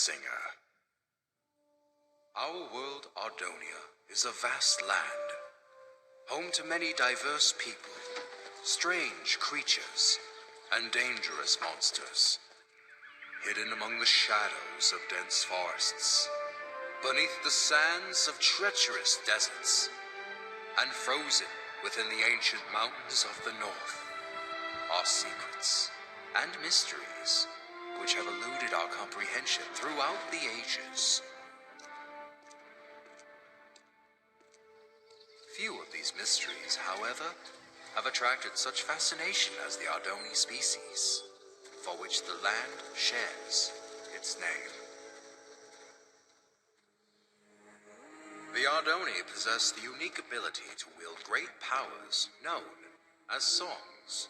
Singer. Our world, Ardonia, is a vast land, home to many diverse people, strange creatures, and dangerous monsters, hidden among the shadows of dense forests, beneath the sands of treacherous deserts, and frozen within the ancient mountains of the north, are secrets and mysteries which have eluded our comprehension throughout the ages. Few of these mysteries, however, have attracted such fascination as the Ardoni species, for which the land shares its name. The Ardoni possess the unique ability to wield great powers known as songs.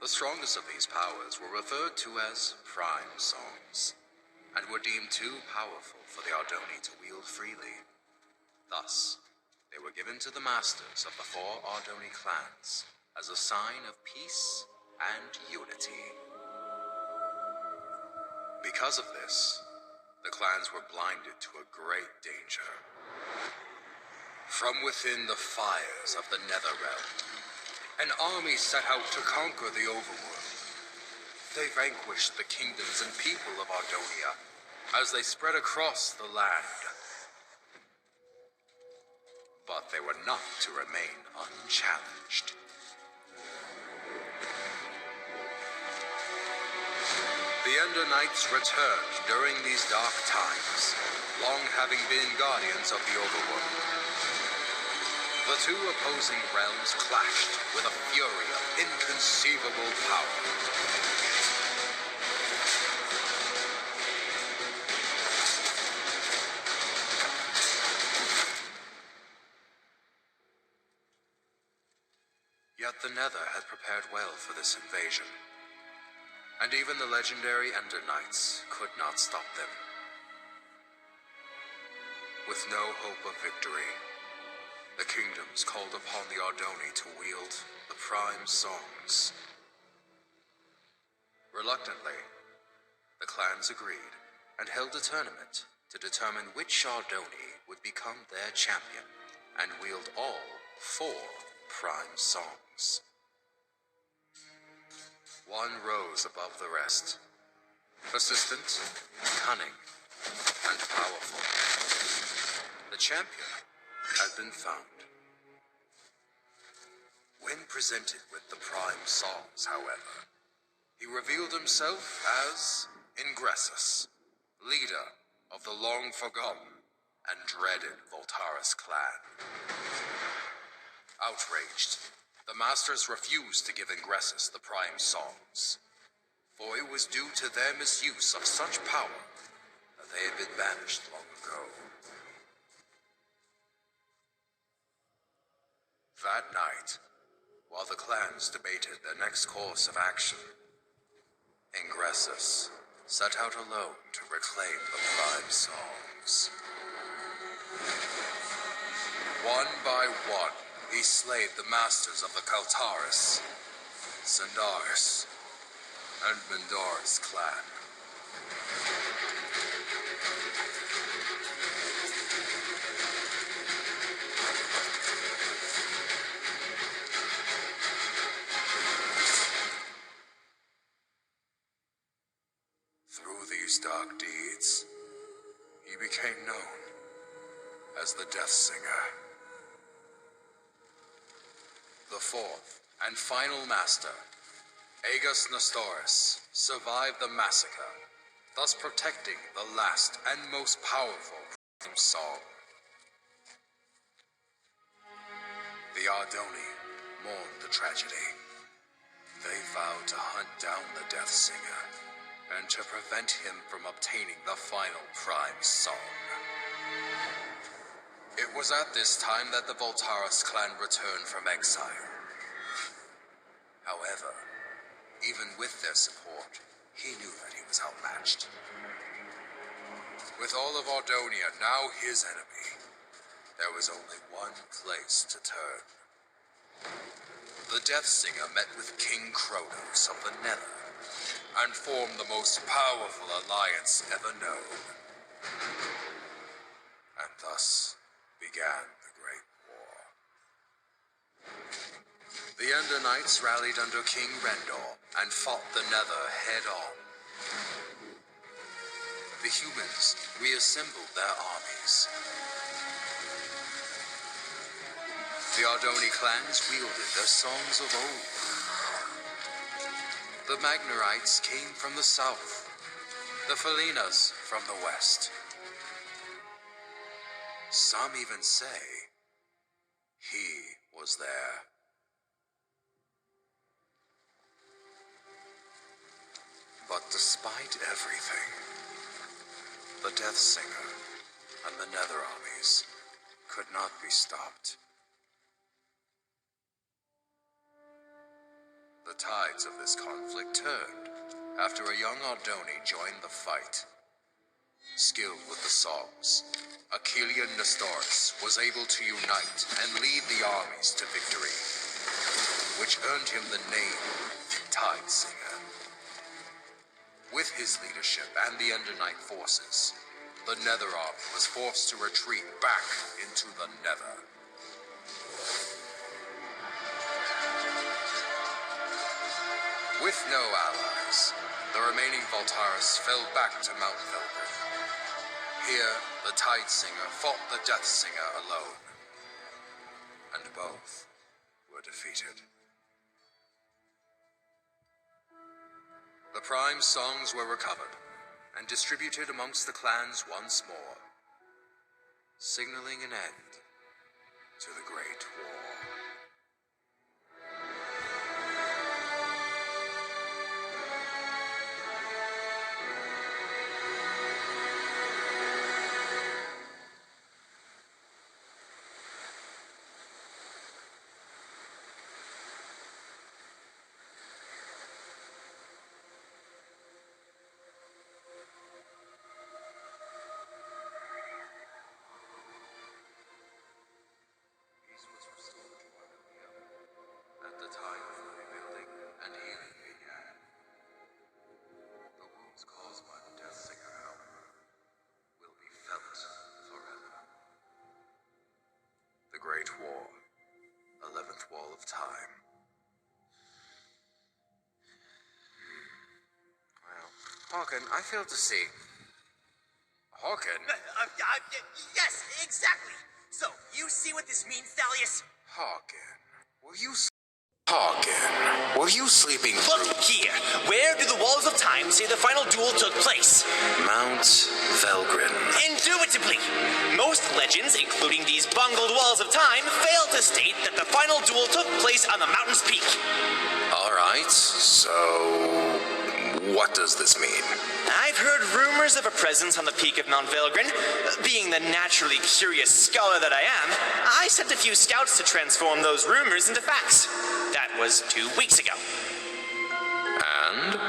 The strongest of these powers were referred to as prime songs, and were deemed too powerful for the Ardoni to wield freely. Thus, they were given to the masters of the 4 Ardoni clans as a sign of peace and unity. Because of this, the clans were blinded to a great danger. From within the fires of the Netherrealm, an army set out to conquer the overworld. They vanquished the kingdoms and people of Ardonia as they spread across the land. But they were not to remain unchallenged. The Ender Knights returned during these dark times, long having been guardians of the overworld. The 2 opposing realms clashed with a fury of inconceivable power. Yet the Nether had prepared well for this invasion, and even the legendary Ender Knights could not stop them. With no hope of victory, the kingdoms called upon the Ardoni to wield the prime songs. Reluctantly, the clans agreed and held a tournament to determine which Ardoni would become their champion and wield all 4 prime songs. One rose above the rest, persistent, cunning, and powerful. The champion had been found. When presented with the prime songs, however, he revealed himself as Ingressus, leader of the long-forgotten and dreaded Voltaris clan. Outraged, the masters refused to give Ingressus the prime songs, for it was due to their misuse of such power that they had been banished long ago. That night, while the clans debated their next course of action, Ingressus set out alone to reclaim the prime songs. One by one, he slayed the masters of the Kaltaris, Sandaris, and Mendoris clan. Through these dark deeds, he became known as the Death Singer. The 4th and final master, Aegis Nestoris, survived the massacre, thus protecting the last and most powerful prime song. The Ardoni mourned the tragedy. They vowed to hunt down the Death Singer and to prevent him from obtaining the final prime song. It was at this time that the Voltaris clan returned from exile. However, even with their support, he knew that he was outmatched. With all of Ardonia now his enemy, there was only one place to turn. The the Death Singer met with King Kronos of the Nether and formed the most powerful alliance ever known. And thus began the Great War. The Ender Knights rallied under King Rendor and fought the Nether head-on. The humans reassembled their armies. The Ardoni clans wielded their songs of old. The Magnarites came from the south, the Felinas from the west. Some even say he was there. But despite everything, the Death Singer and the Nether armies could not be stopped. The tides of this conflict turned after a young Ardoni joined the fight. Skilled with the songs, Achillean Nestoris was able to unite and lead the armies to victory, which earned him the name Tide Singer. With his leadership and the Ender Knight forces, the Nether army was forced to retreat back into the Nether. With no allies, the remaining Voltaris fell back to Mount Velgrin. Here, the Tide Singer fought the Death Singer alone, and both were defeated. The Prime songs were recovered and distributed amongst the clans once more, signaling an end to the Great War. Great War, 11th Wall of Time. Well, Hawken, I failed to see. Hawken? Yes, exactly. So, you see what this means, Thalius? Hawken, Hawken, were you sleeping through? Look here. Where do the walls of time say the final duel took place? Mount Velgrin. Indubitably. Most legends, including these bungled walls of time, fail to state that the final duel took place on the mountain's peak. All right, so what does this mean? I've heard rumors of a presence on the peak of Mount Velgrin. Being the naturally curious scholar that I am, I sent a few scouts to transform those rumors into facts. That was 2 weeks ago. And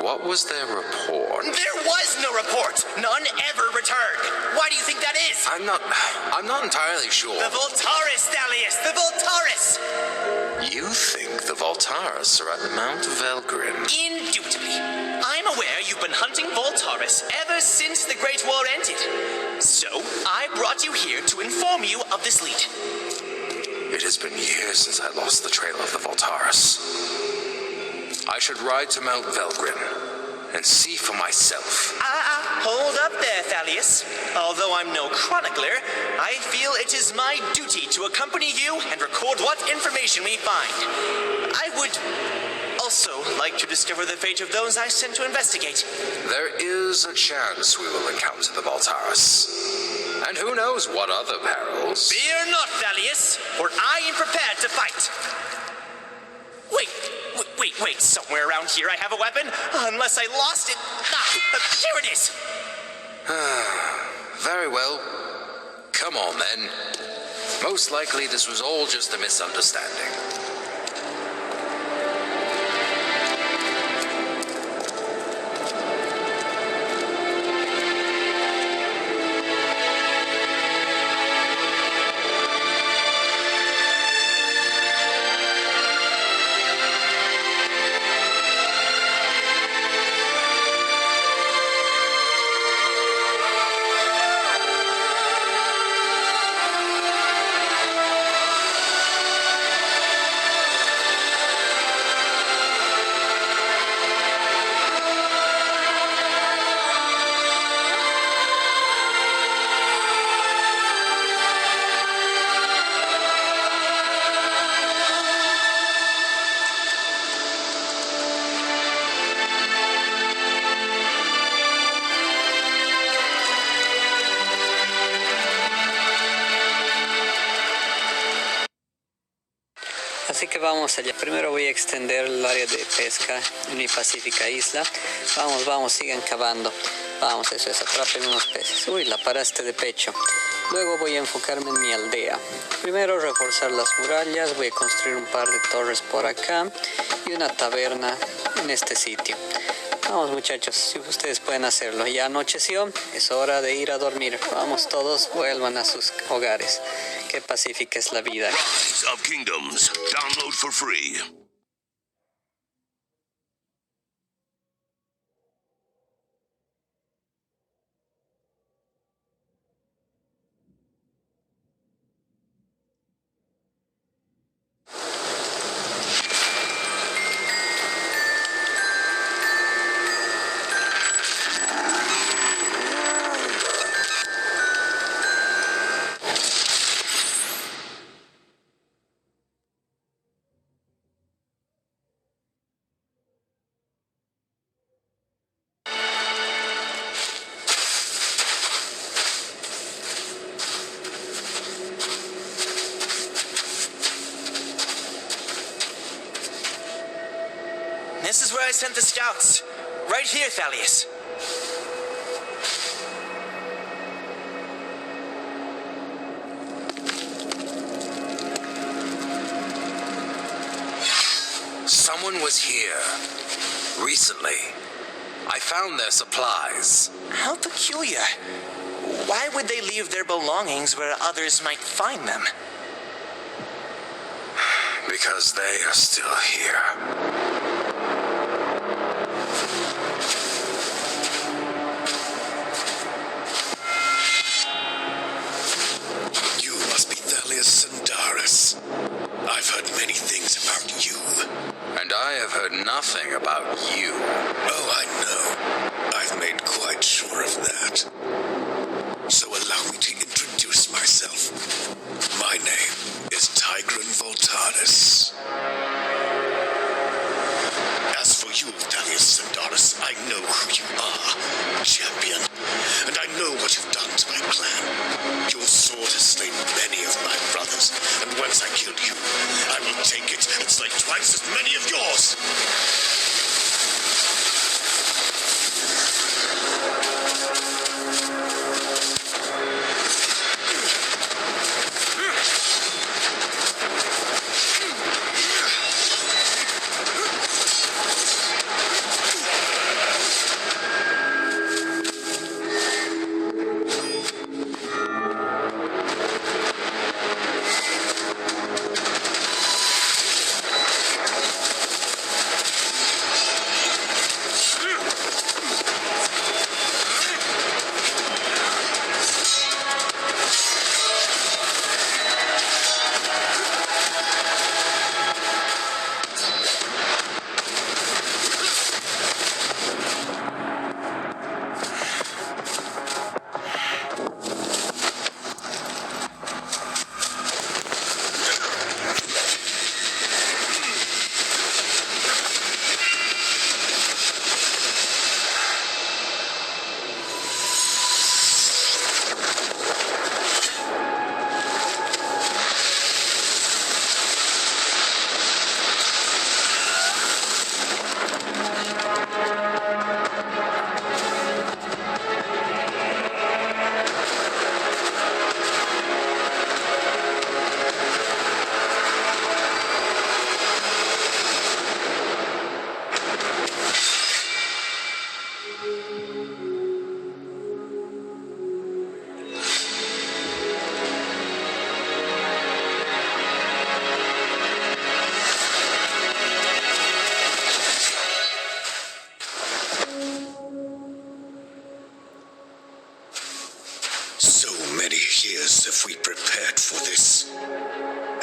what was their report? There was no report. None ever returned. Why do you think that is? I'm not entirely sure. The Voltaris, Thalius! The Voltaris! You think the Voltaris are at Mount Velgrin? Indubitably. I'm aware you've been hunting Voltaris ever since the Great War ended. So, I brought you here to inform you of this lead. It has been years since I lost the trail of the Voltaris. I should ride to Mount Velgrin and see for myself. Hold up there, Thalius. Although I'm no chronicler, I feel it is my duty to accompany you and record what information we find. I would also like to discover the fate of those I sent to investigate. There is a chance we will encounter the Voltaris. And who knows what other perils. Fear not, Thalius, for I am prepared to fight. Wait, somewhere around here I have a weapon, unless I lost it. Here it is. Very well. Come on, then. Most likely this was all just a misunderstanding. que vamos allá. Primero voy a extender el área de pesca en mi pacífica isla. Vamos, sigan cavando. Vamos, eso es, atrapen unos peces. Uy, la paraste de pecho. Luego voy a enfocarme en mi aldea. Primero reforzar las murallas, voy a construir un par de torres por acá y una taberna en este sitio. Vamos muchachos, si ustedes pueden hacerlo. Ya anocheció, es hora de ir a dormir. Vamos todos, vuelvan a sus hogares. Qué pacífica es la vida. Rise of Kingdoms. Download for free. This is where I sent the scouts. Right here, Thalius. Someone was here. Recently. I found their supplies. How peculiar. Why would they leave their belongings where others might find them? Because they are still here. I've heard many things about you. And I have heard nothing about you. Oh, I know. I've made quite sure of that. So allow me to introduce myself. My name is Voltaris. As for you, Thalius Sandaris, I know who you are, champion. And I know what you've done to my clan. Your sword has slain many of my brothers, and once I killed you, I will take it and slay twice as many of yours.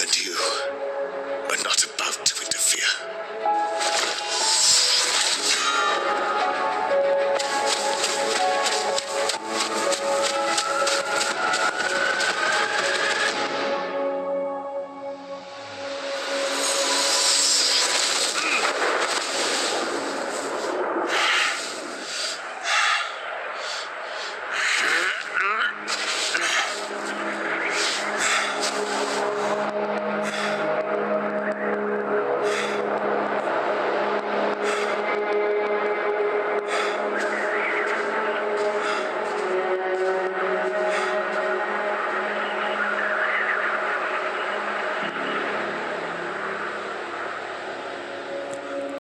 And you are not about to interfere.